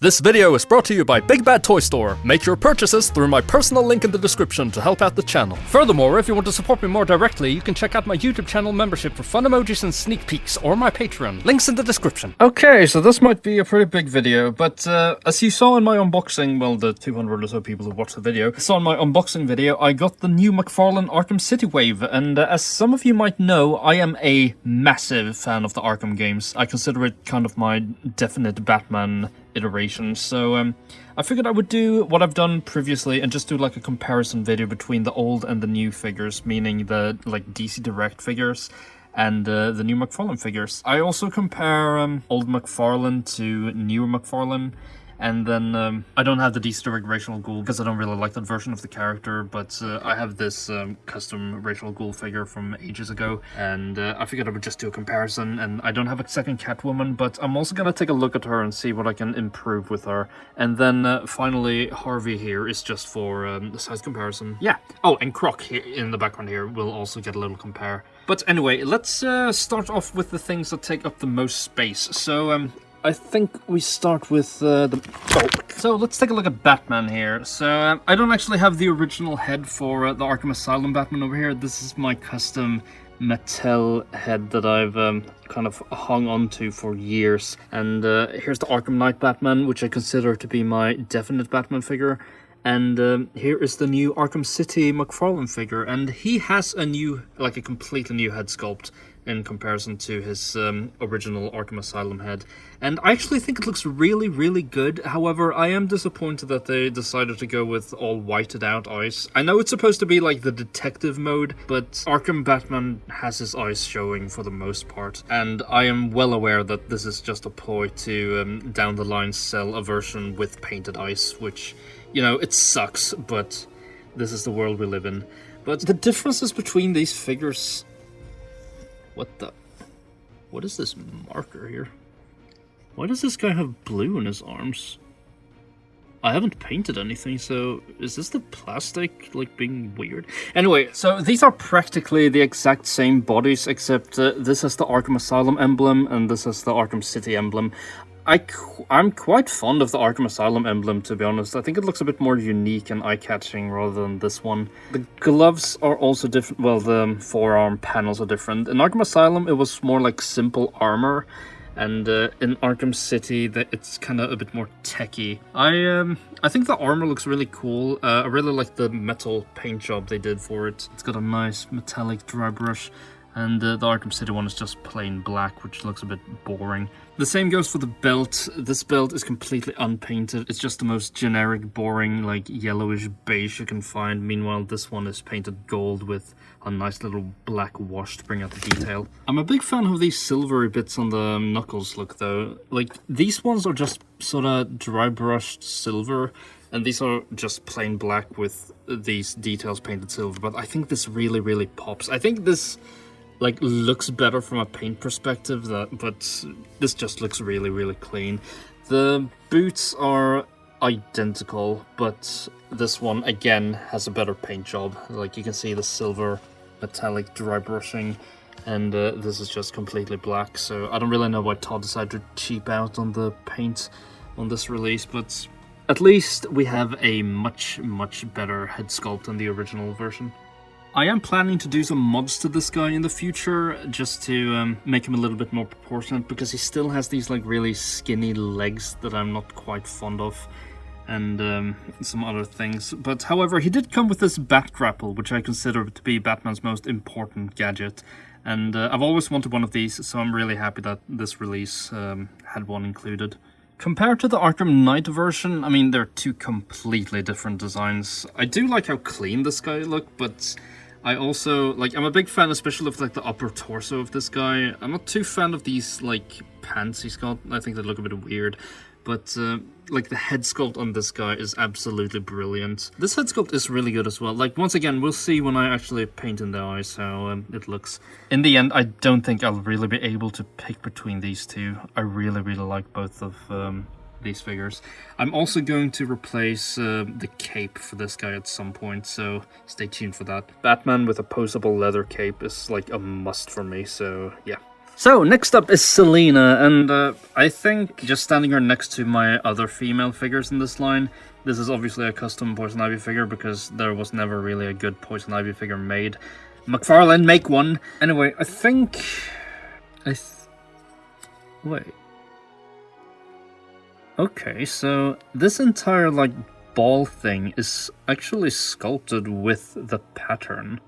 This video is brought to you by Big Bad Toy Store. Make your purchases through my personal link in the description to help out the channel. Furthermore, if you want to support me more directly, you can check out my YouTube channel membership for fun emojis and sneak peeks, or my Patreon. Links in the description. Okay, so this might be a pretty big video, but as you saw in my unboxing, well, the 200 or so people who watched the video saw in my unboxing video, I got the new McFarlane Arkham City Wave, and as some of you might know, I am a massive fan of the Arkham games. I consider it kind of my definite Batman iteration, so I figured I would do what I've done previously and just do like a comparison video between the old and the new figures, meaning the like DC Direct figures and the new McFarlane figures. I also compare old McFarlane to newer McFarlane, and then I don't have the DC Direct Racial Ghoul because I don't really like that version of the character, but I have this custom Racial Ghoul figure from ages ago, and I figured I would just do a comparison. And I don't have a second Catwoman, but I'm also gonna take a look at her and see what I can improve with her. And then finally, Harvey here is just for the size comparison. Yeah. Oh, and Croc here in the background here will also get a little compare. But anyway, let's start off with the things that take up the most space. So I think we start with So let's take a look at Batman here. So I don't actually have the original head for the Arkham Asylum Batman over here. This is my custom Mattel head that I've kind of hung on to for years. And here's the Arkham Knight Batman, which I consider to be my definite Batman figure. And here is the new Arkham City McFarlane figure, and he has a new, like a completely new head sculpt in comparison to his original Arkham Asylum head. And I actually think it looks really, really good. However, I am disappointed that they decided to go with all whited out eyes. I know it's supposed to be like the detective mode, but Arkham Batman has his eyes showing for the most part. And I am well aware that this is just a ploy to down the line sell a version with painted eyes, which, you know, it sucks, but this is the world we live in. But the differences between these figures... What is this marker here? Why does this guy have blue in his arms? I haven't painted anything, so is this the plastic, like, being weird? Anyway, so these are practically the exact same bodies, except this has the Arkham Asylum emblem, and this has the Arkham City emblem. I'm quite fond of the Arkham Asylum emblem, to be honest. I think it looks a bit more unique and eye-catching rather than this one. The gloves are also different. Well, the forearm panels are different. In Arkham Asylum, it was more like simple armor, and in Arkham City, it's kind of a bit more techy. I think the armor looks really cool. I really like the metal paint job they did for it. It's got a nice metallic dry brush. And the Arkham City one is just plain black, which looks a bit boring. The same goes for the belt. This belt is completely unpainted. It's just the most generic, boring, like, yellowish beige you can find. Meanwhile, this one is painted gold with a nice little black wash to bring out the detail. I'm a big fan of these silvery bits on the knuckles look, though. Like, these ones are just sort of dry-brushed silver, and these are just plain black with these details painted silver. But I think this really, really pops. I think this... like, looks better from a paint perspective, but this just looks really, really clean. The boots are identical, but this one, again, has a better paint job. Like, you can see the silver metallic dry brushing, and this is just completely black, so I don't really know why Todd decided to cheap out on the paint on this release, but at least we have a much, much better head sculpt than the original version. I am planning to do some mods to this guy in the future, just to make him a little bit more proportionate, because he still has these like really skinny legs that I'm not quite fond of, and some other things. But however, he did come with this bat grapple, which I consider to be Batman's most important gadget, and I've always wanted one of these, so I'm really happy that this release had one included. Compared to the Arkham Knight version, I mean, they're two completely different designs. I do like how clean this guy looked, but I also, like, I'm a big fan, especially of, like, the upper torso of this guy. I'm not too fan of these, like, pants he's got. I think they look a bit weird. But, like, the head sculpt on this guy is absolutely brilliant. This head sculpt is really good as well. Like, once again, we'll see when I actually paint in the eyes how it looks. In the end, I don't think I'll really be able to pick between these two. I really, really like both of these figures. I'm also going to replace the cape for this guy at some point, so stay tuned for that. Batman with a posable leather cape is like a must for me, so yeah. So, next up is Selena, and I think just standing her next to my other female figures in this line, this is obviously a custom Poison Ivy figure because there was never really a good Poison Ivy figure made. McFarlane, make one! Anyway, I think... Wait. Okay, so this entire, like, ball thing is actually sculpted with the pattern.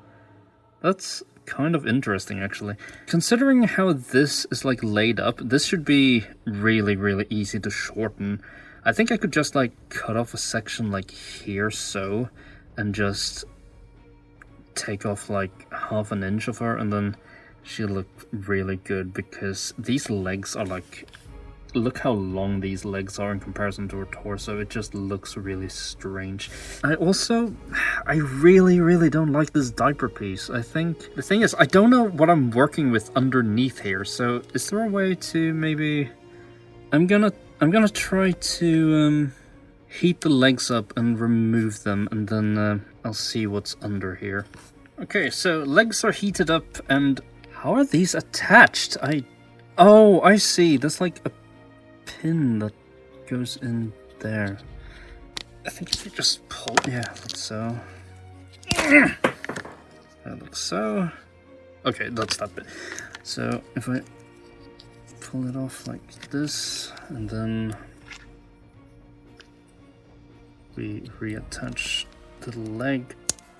That's kind of interesting, actually. Considering how this is, like, laid up, this should be really, really easy to shorten. I think I could just, like, cut off a section, like, here, so, and just take off, like, half an inch of her, and then she'll look really good, because these legs are, like... Look how long these legs are in comparison to her torso. It just looks really strange. I really, really don't like this diaper piece. I think... The thing is, I don't know what I'm working with underneath here, so is there a way to maybe... I'm gonna try to heat the legs up and remove them, and then I'll see what's under here. Okay, so legs are heated up, and how are these attached? Oh, I see. There's like a pin that goes in there. I think if you just pull, yeah, like so. Like so. Okay, that's that bit. So if I pull it off like this, and then we reattach the leg.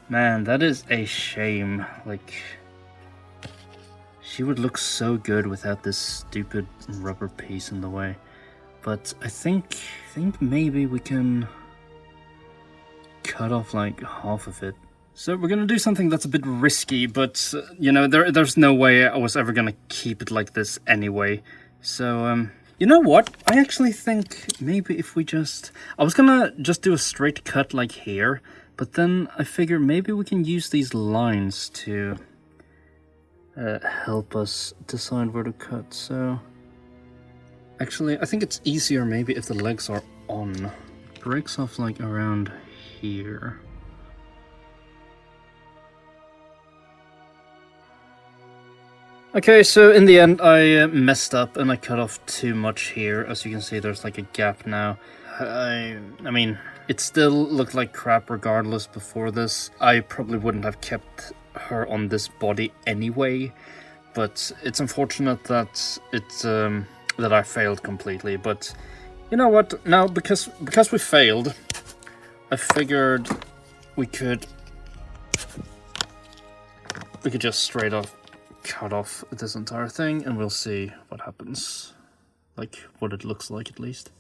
Man, that is a shame. Like, she would look so good without this stupid rubber piece in the way. But I think maybe we can cut off like half of it. So we're gonna do something that's a bit risky, but you know, there's no way I was ever gonna keep it like this anyway. So you know what? I actually think maybe if we just... I was gonna just do a straight cut like here, but then I figure maybe we can use these lines to help us decide where to cut. So actually, I think it's easier maybe if the legs are on. It breaks off like around here. Okay, so in the end I messed up and I cut off too much here. As you can see, there's like a gap now. I mean, it still looked like crap regardless before this. I probably wouldn't have kept her on this body anyway, but it's unfortunate that that I failed completely. But you know what? Now, because we failed, I figured we could just straight off cut off this entire thing, and we'll see what happens. Like, what it looks like, at least.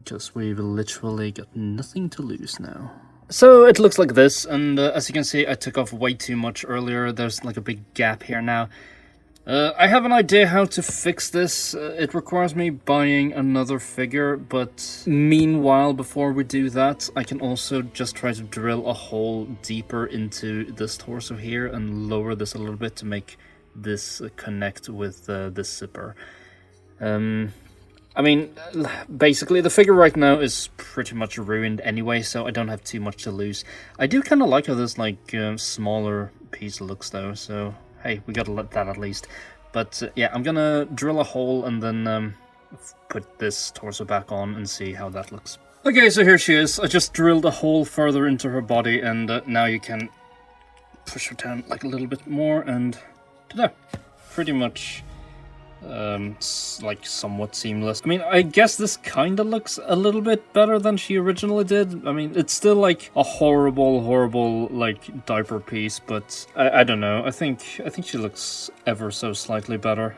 Because we've literally got nothing to lose now. So it looks like this, and as you can see, I took off way too much earlier. There's like a big gap here now. I have an idea how to fix this. It requires me buying another figure, but meanwhile, before we do that, I can also just try to drill a hole deeper into this torso here and lower this a little bit to make this connect with this zipper. I mean, basically the figure right now is pretty much ruined anyway, so I don't have too much to lose. I do kind of like how this like smaller piece looks though, so hey, we gotta let that at least. But yeah, I'm gonna drill a hole and then put this torso back on and see how that looks. Okay, so here she is. I just drilled a hole further into her body, and now you can push her down like a little bit more, and ta-da! Pretty much like somewhat seamless. I mean, I guess this kind of looks a little bit better than she originally did. I mean, it's still like a horrible like diaper piece, but I don't know. I think she looks ever so slightly better.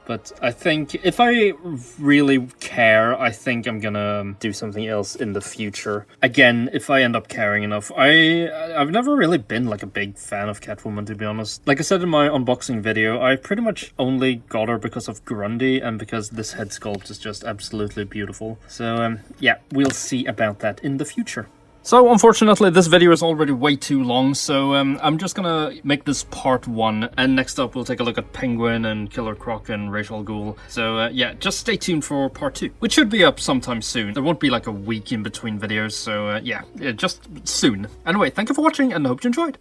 But I think if I really care, I think I'm gonna do something else in the future. Again, if I end up caring enough. I've never really been like a big fan of Catwoman, to be honest. Like I said in my unboxing video, I pretty much only got her because of Grundy and because this head sculpt is just absolutely beautiful. So yeah, we'll see about that in the future. So, unfortunately, this video is already way too long, so I'm just gonna make this part 1, and next up we'll take a look at Penguin and Killer Croc and Ra's al Ghul. So, yeah, just stay tuned for part 2, which should be up sometime soon. There won't be like a week in between videos, so yeah, just soon. Anyway, thank you for watching, and I hope you enjoyed.